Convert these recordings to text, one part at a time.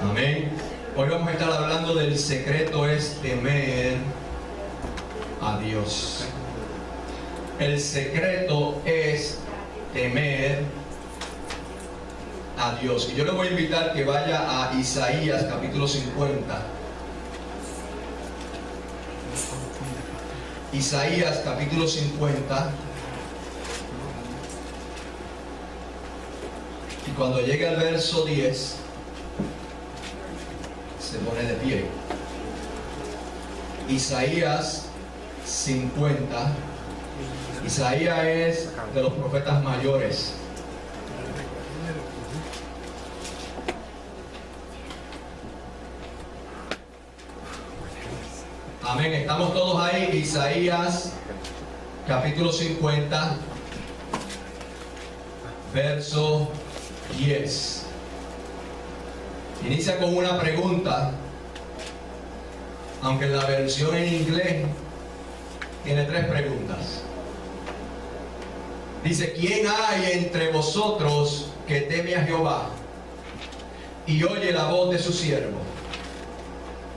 Amén. Hoy vamos a estar hablando del secreto es temer a Dios. El secreto es temer a Dios. Y yo le voy a invitar que vaya a Isaías capítulo 50. Isaías capítulo 50. Y cuando llegue al verso 10, se pone de pie. Isaías 50. Isaías es de los profetas mayores. Amén. Estamos todos ahí. Isaías capítulo 50, verso 10. Inicia con una pregunta, aunque en la versión en inglés tiene 3 preguntas. Dice: ¿quién hay entre vosotros que teme a Jehová y oye la voz de su siervo?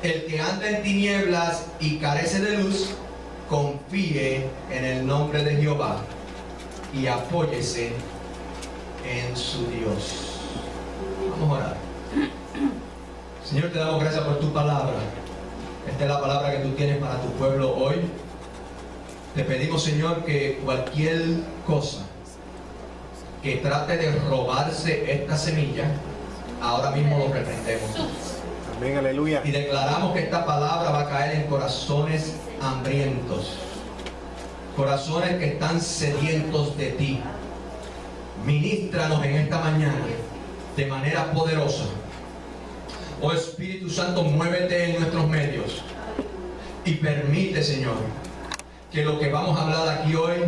El que anda en tinieblas y carece de luz, confíe en el nombre de Jehová y apóyese en su Dios. Vamos a orar. Señor, te damos gracias por tu palabra. Esta es la palabra que tú tienes para tu pueblo hoy. Te pedimos, Señor, que cualquier cosa que trate de robarse esta semilla, ahora mismo lo reprendemos. Amén, aleluya. Y declaramos que esta palabra va a caer en corazones hambrientos, corazones que están sedientos de ti. Ministranos en esta mañana de manera poderosa. Oh Espíritu Santo, muévete en nuestros medios y permite, Señor, que lo que vamos a hablar aquí hoy,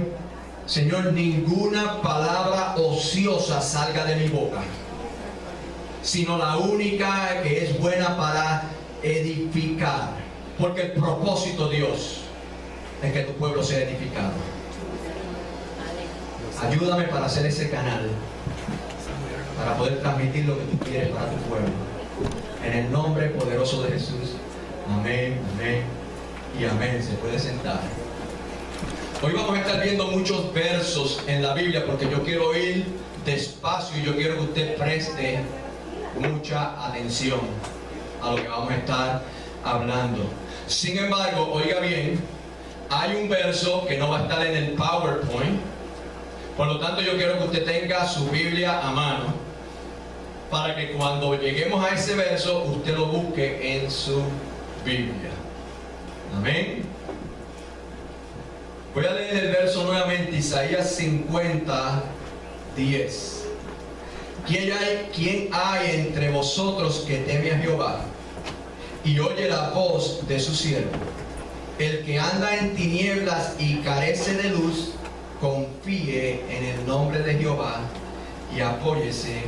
Señor, ninguna palabra ociosa salga de mi boca, sino la única que es buena para edificar, porque el propósito, Dios, es que tu pueblo sea edificado. Ayúdame para hacer ese canal, para poder transmitir lo que tú quieres para tu pueblo. En el nombre poderoso de Jesús. Amén, amén y amén. Se puede sentar. Hoy vamos a estar viendo muchos versos en la Biblia, porque yo quiero ir despacio y yo quiero que usted preste mucha atención a lo que vamos a estar hablando. Sin embargo, oiga bien, hay un verso que no va a estar en el PowerPoint. Por lo tanto, yo quiero que usted tenga su Biblia a mano, para que cuando lleguemos a ese verso, usted lo busque en su Biblia. Amén. Voy a leer el verso nuevamente, Isaías 50, 10. ¿Quién hay entre vosotros que teme a Jehová y oye la voz de su siervo? El que anda en tinieblas y carece de luz, confíe en el nombre de Jehová y apóyese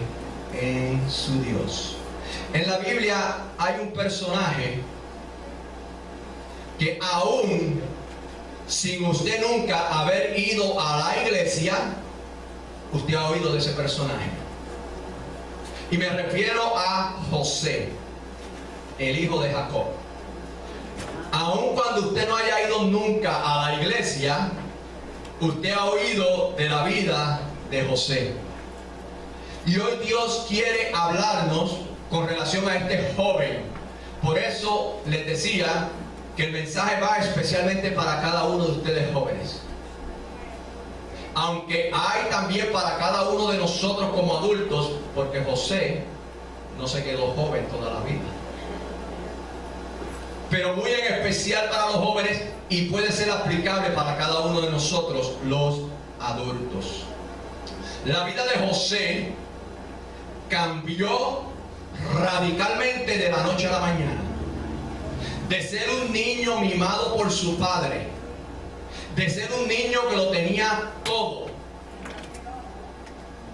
en su Dios. En la Biblia hay un personaje que, aún sin usted nunca haber ido a la iglesia, usted ha oído de ese personaje. Y me refiero a José, el hijo de Jacob. Aun cuando usted no haya ido nunca a la iglesia, usted ha oído de la vida de José. Y hoy Dios quiere hablarnos con relación a este joven. Por eso les decía que el mensaje va especialmente para cada uno de ustedes jóvenes. Aunque hay también para cada uno de nosotros como adultos, porque José no se quedó joven toda la vida. Pero muy en especial para los jóvenes, y puede ser aplicable para cada uno de nosotros, los adultos. La vida de José cambió radicalmente de la noche a la mañana. De ser un niño mimado por su padre, de ser un niño que lo tenía todo,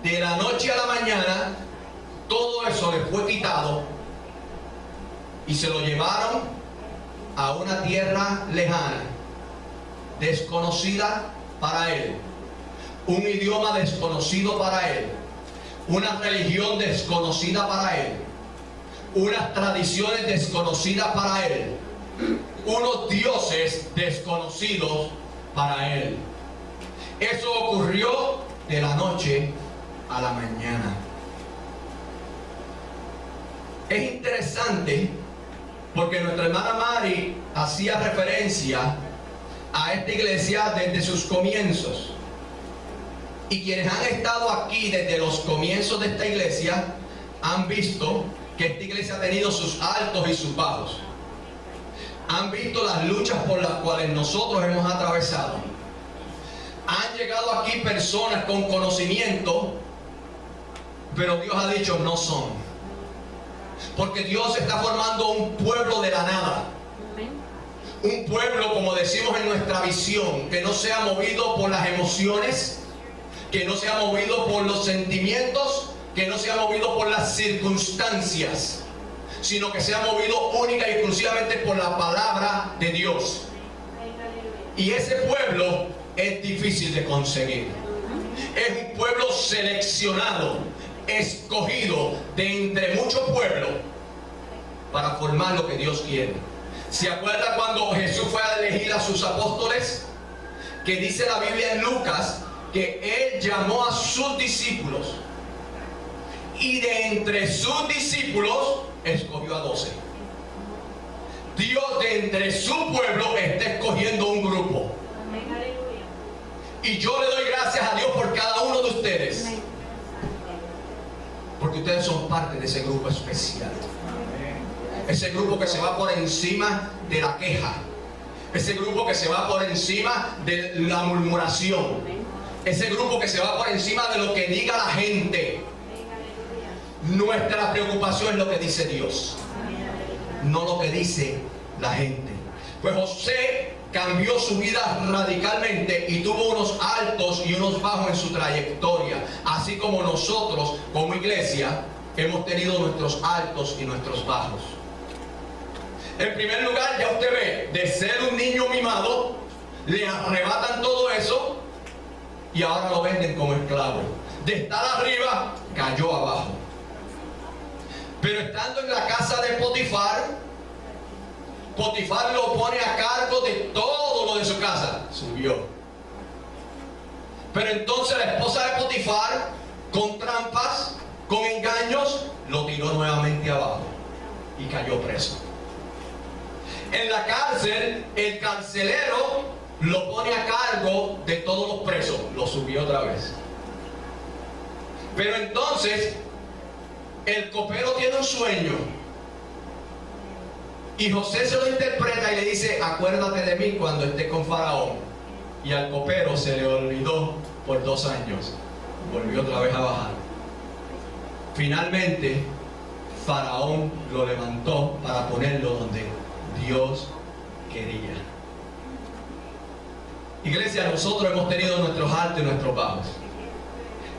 de la noche a la mañana, todo eso le fue quitado y se lo llevaron a una tierra lejana, desconocida para él, un idioma desconocido para él, una religión desconocida para él, unas tradiciones desconocidas para él, unos dioses desconocidos para él. Eso ocurrió de la noche a la mañana. Es interesante porque nuestra hermana Mari hacía referencia a esta iglesia desde sus comienzos. Y quienes han estado aquí desde los comienzos de esta iglesia han visto que esta iglesia ha tenido sus altos y sus bajos. Han visto las luchas por las cuales nosotros hemos atravesado. Han llegado aquí personas con conocimiento, pero Dios ha dicho no son. Porque Dios está formando un pueblo de la nada. Un pueblo, como decimos en nuestra visión, que no sea movido por las emociones, que no sea movido por los sentimientos, que no sea movido por las circunstancias, sino que sea movido única y exclusivamente por la palabra de Dios. Y ese pueblo es difícil de conseguir. Es un pueblo seleccionado, escogido de entre muchos pueblos para formar lo que Dios quiere. ¿Se acuerda cuando Jesús fue a elegir a sus apóstoles? Que dice la Biblia en Lucas que Él llamó a sus discípulos y de entre sus discípulos escogió a 12. Dios de entre su pueblo está escogiendo un grupo. Y yo le doy gracias a Dios por cada uno de ustedes, porque ustedes son parte de ese grupo especial. Ese grupo que se va por encima de la queja, ese grupo que se va por encima de la murmuración, ese grupo que se va por encima de lo que diga la gente. Nuestra preocupación es lo que dice Dios, no lo que dice la gente. Pues José cambió su vida radicalmente y tuvo unos altos y unos bajos en su trayectoria, así como nosotros como iglesia hemos tenido nuestros altos y nuestros bajos. En primer lugar, ya usted ve, de ser un niño mimado, le arrebatan todo eso y ahora lo venden como esclavo. De estar arriba, cayó abajo. Pero estando en la casa de Potifar, Potifar lo pone a cargo de todo lo de su casa. Subió. Pero entonces la esposa de Potifar, con trampas, con engaños, lo tiró nuevamente abajo y cayó preso. En la cárcel, el carcelero lo pone a cargo de todos los presos. Lo subió otra vez. Pero entonces, el copero tiene un sueño. Y José se lo interpreta y le dice: acuérdate de mí cuando esté con Faraón. Y al copero se le olvidó por 2 años. Volvió otra vez a bajar. Finalmente, Faraón lo levantó para ponerlo donde Dios quería. Iglesia, nosotros hemos tenido nuestros altos y nuestros bajos.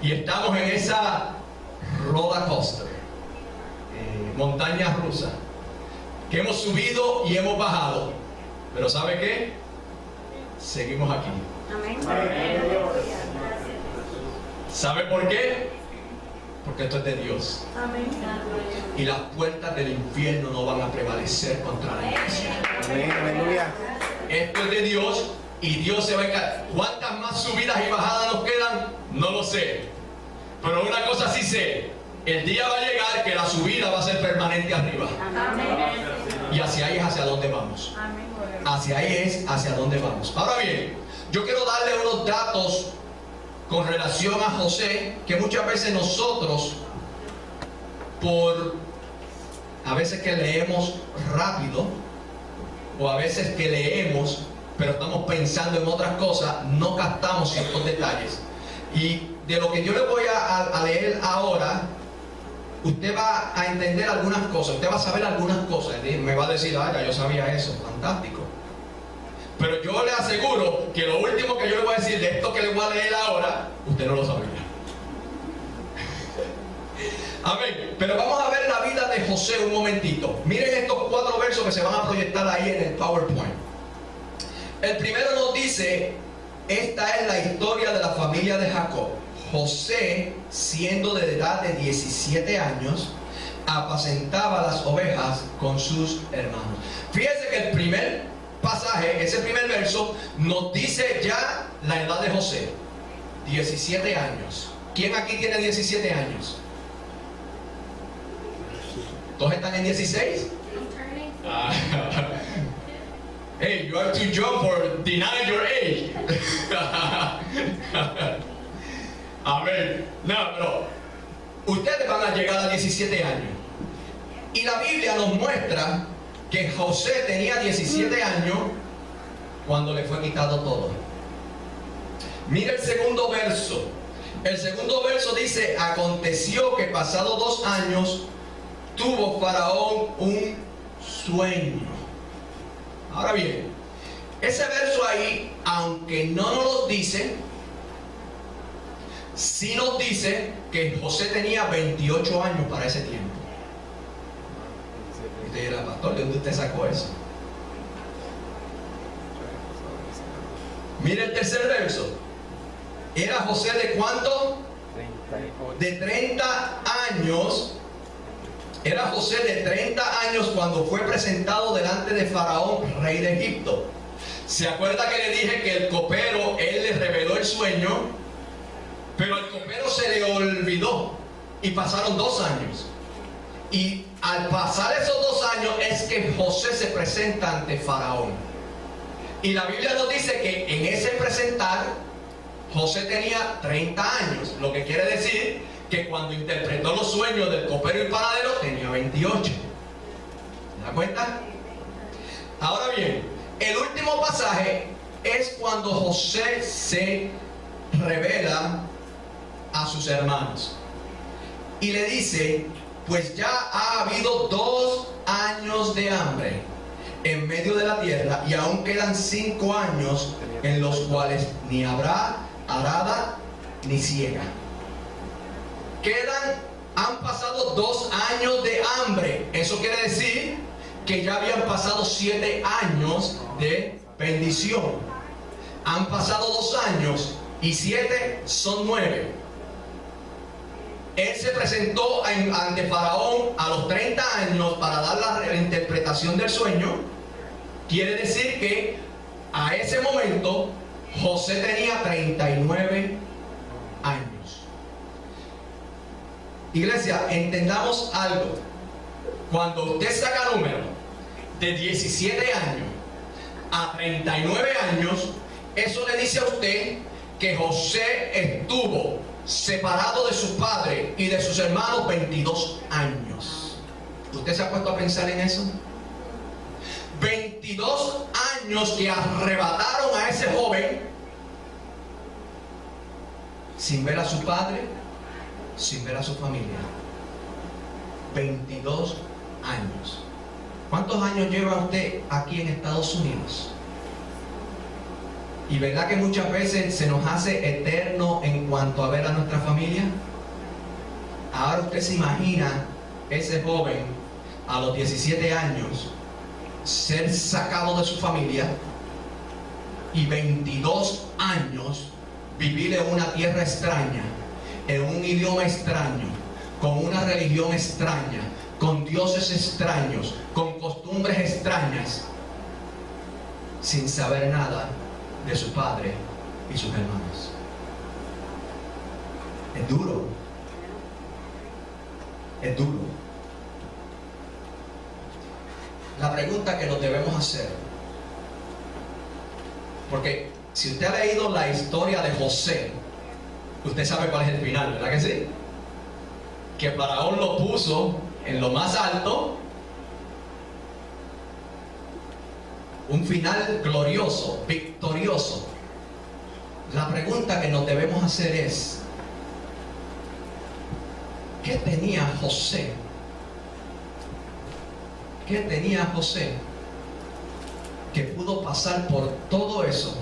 Y estamos en esa roller coaster, montaña rusa, que hemos subido y hemos bajado. Pero ¿sabe qué? Seguimos aquí. Amén. ¿Sabe por qué? Porque esto es de Dios. Amén. Y las puertas del infierno no van a prevalecer contra la iglesia. Amén, aleluya. Esto es de Dios y Dios se va a encargar. ¿Cuántas más subidas y bajadas nos quedan? No lo sé. Pero una cosa sí sé: el día va a llegar que la subida va a ser permanente arriba. Amén. Y hacia ahí es hacia donde vamos. Amén. Hacia ahí es hacia donde vamos. Ahora bien, yo quiero darle unos datos con relación a José, que muchas veces nosotros, a veces que leemos rápido, o a veces que leemos, pero estamos pensando en otras cosas, no captamos ciertos detalles. Y de lo que yo le voy a leer ahora, usted va a entender algunas cosas, usted va a saber algunas cosas. Me va a decir: ah, ya yo sabía eso, fantástico. Pero yo le aseguro que lo último que yo le voy a decir de esto que le voy a leer ahora, usted no lo sabía. Amén. Pero vamos a ver la vida de José un momentito. Miren estos 4 versos que se van a proyectar ahí en el PowerPoint. El primero nos dice: esta es la historia de la familia de Jacob. José, siendo de edad de 17 años, apacentaba las ovejas con sus hermanos. Fíjense que el primer pasaje, ese primer verso, nos dice ya la edad de José: 17 años. ¿Quién aquí tiene 17 años? ¿Todos están en 16? Hey, you are too young for denying your age. Amén. No, pero ustedes van a llegar a 17 años. Y la Biblia nos muestra que José tenía 17 años cuando le fue quitado todo. Mira el segundo verso. El segundo verso dice: aconteció que pasado 2 años tuvo Faraón un sueño. Ahora bien, ese verso ahí, aunque no nos lo dice, sí nos dice que José tenía 28 años para ese tiempo. Usted dirá: pastor, ¿de dónde usted sacó eso? Mire el tercer verso. ¿Era José de cuánto? 38. De 30 años. Era José de 30 años cuando fue presentado delante de Faraón, rey de Egipto. ¿Se acuerda que le dije que el copero, él le reveló el sueño? Pero el copero se le olvidó y pasaron 2 años. Y al pasar esos 2 años es que José se presenta ante Faraón. Y la Biblia nos dice que en ese presentar José tenía 30 años, lo que quiere decir que cuando interpretó los sueños del copero y panadero tenía 28. ¿Se da cuenta? Ahora bien, el último pasaje es cuando José se revela a sus hermanos y le dice: pues ya ha habido 2 años de hambre en medio de la tierra, y aún quedan 5 años en los cuales ni habrá arada ni siega. Han pasado 2 años de hambre. Eso quiere decir que ya habían pasado 7 años de bendición. Han pasado 2 años y 7 son 9. Él se presentó ante Faraón a los 30 años para dar la interpretación del sueño. Quiere decir que a ese momento José tenía 39 años. Iglesia, entendamos algo. Cuando usted saca número de 17 años a 39 años, eso le dice a usted que José estuvo separado de su padre y de sus hermanos 22 años. ¿Usted se ha puesto a pensar en eso? 22 años que arrebataron a ese joven sin ver a su padre, sin ver a su familia. 22 años. ¿Cuántos años lleva usted aquí en Estados Unidos? Y verdad que muchas veces se nos hace eterno en cuanto a ver a nuestra familia. Ahora usted se imagina ese joven a los 17 años ser sacado de su familia y 22 años vivir en una tierra extraña, en un idioma extraño, con una religión extraña, con dioses extraños, con costumbres extrañas, sin saber nada de su padre y sus hermanos. Es duro. Es duro. La pregunta que nos debemos hacer, porque si usted ha leído la historia de José, usted sabe cuál es el final, ¿verdad que sí? Que Faraón lo puso en lo más alto, un final glorioso, victorioso. La pregunta que nos debemos hacer es: ¿qué tenía José? ¿Qué tenía José que pudo pasar por todo eso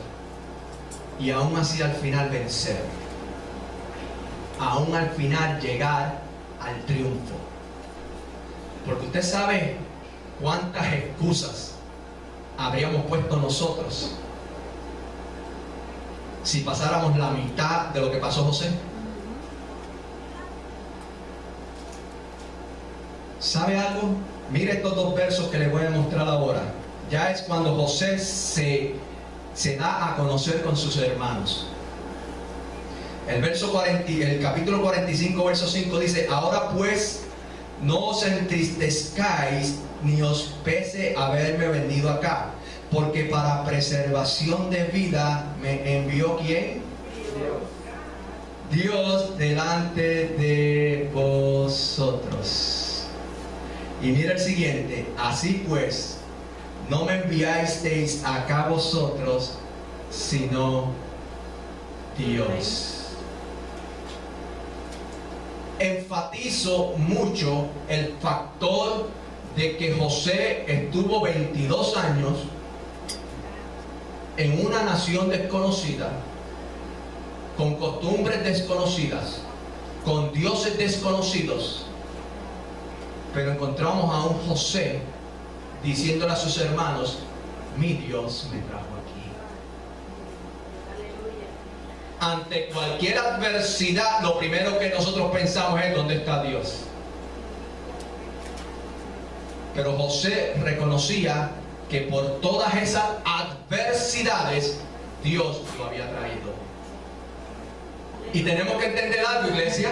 y aún así al final vencer? Aún al final llegar al triunfo. Porque usted sabe cuántas excusas habríamos puesto nosotros si pasáramos la mitad de lo que pasó José. ¿Sabe algo? Mire estos dos versos que les voy a mostrar ahora. Ya es cuando José se da a conocer con sus hermanos. El capítulo 45, verso 5 dice: ahora pues no os entristezcáis ni os pese haberme venido acá, porque para preservación de vida me envió ¿quién? Dios delante de vosotros. Y mira el siguiente: así pues, no me enviasteis acá vosotros, sino Dios. Enfatizo mucho el factor de que José estuvo 22 años en una nación desconocida, con costumbres desconocidas, con dioses desconocidos, pero encontramos a un José diciéndole a sus hermanos: mi Dios me trajo aquí. Ante cualquier adversidad, lo primero que nosotros pensamos es: ¿dónde está Dios? Pero José reconocía que por todas esas adversidades Dios lo había traído. Y tenemos que entender algo, iglesia,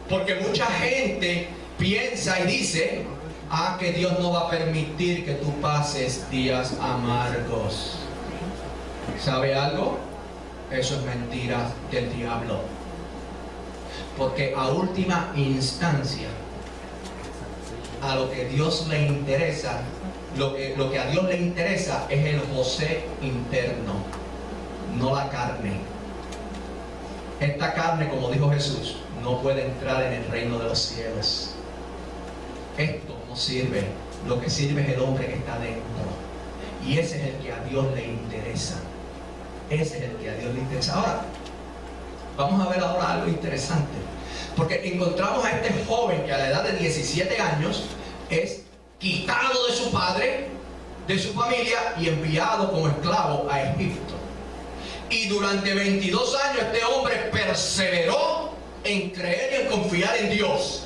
porque mucha gente piensa y dice: que Dios no va a permitir que tú pases días amargos. ¿Sabe algo? Eso es mentira del diablo. Porque a última instancia, a lo que Dios le interesa, lo que a Dios le interesa es el José interno, no la carne. Esta carne, como dijo Jesús, no puede entrar en el reino de los cielos. Esto no sirve. Lo que sirve es el hombre que está dentro. Y ese es el que a Dios le interesa. Ese es el que a Dios le interesa. Ahora, vamos a ver ahora algo interesante. Porque encontramos a este joven que a la edad de 17 años es quitado de su padre, de su familia, y enviado como esclavo a Egipto. Y durante 22 años este hombre perseveró en creer y en confiar en Dios.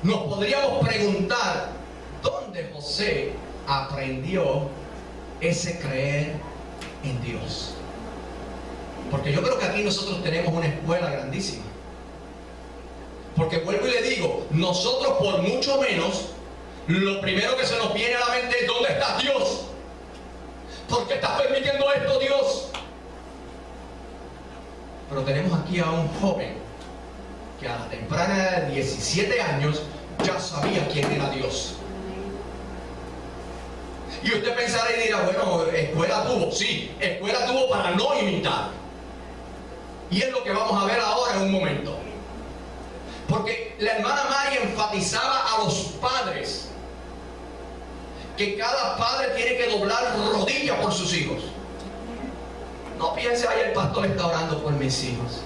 Nos podríamos preguntar: ¿dónde José aprendió ese creer en Dios? Porque yo creo que aquí nosotros tenemos una escuela grandísima. Porque vuelvo y le digo, nosotros por mucho menos, lo primero que se nos viene a la mente es: ¿dónde está Dios? ¿Por qué estás permitiendo esto, Dios? Pero tenemos aquí a un joven que a la temprana edad de 17 años ya sabía quién era Dios. Y usted pensará y dirá: bueno, escuela tuvo. Sí, escuela tuvo para no imitar. Y es lo que vamos a ver ahora en un momento. Porque la hermana María enfatizaba a los padres que cada padre tiene que doblar rodillas por sus hijos. No piense: ay, el pastor está orando por mis hijos.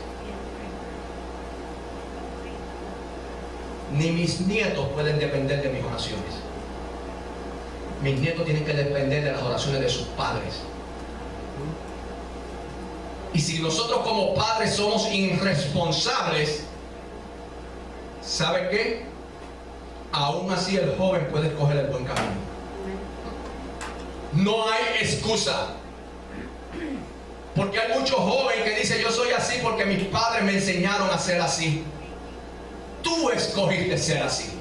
Ni mis nietos pueden depender de mis oraciones. Mis nietos tienen que depender de las oraciones de sus padres. Y si nosotros como padres somos irresponsables, ¿sabe qué? Aún así el joven puede escoger el buen camino. No hay excusa. Porque hay muchos jóvenes que dicen: yo soy así porque mis padres me enseñaron a ser así. Tú escogiste ser así.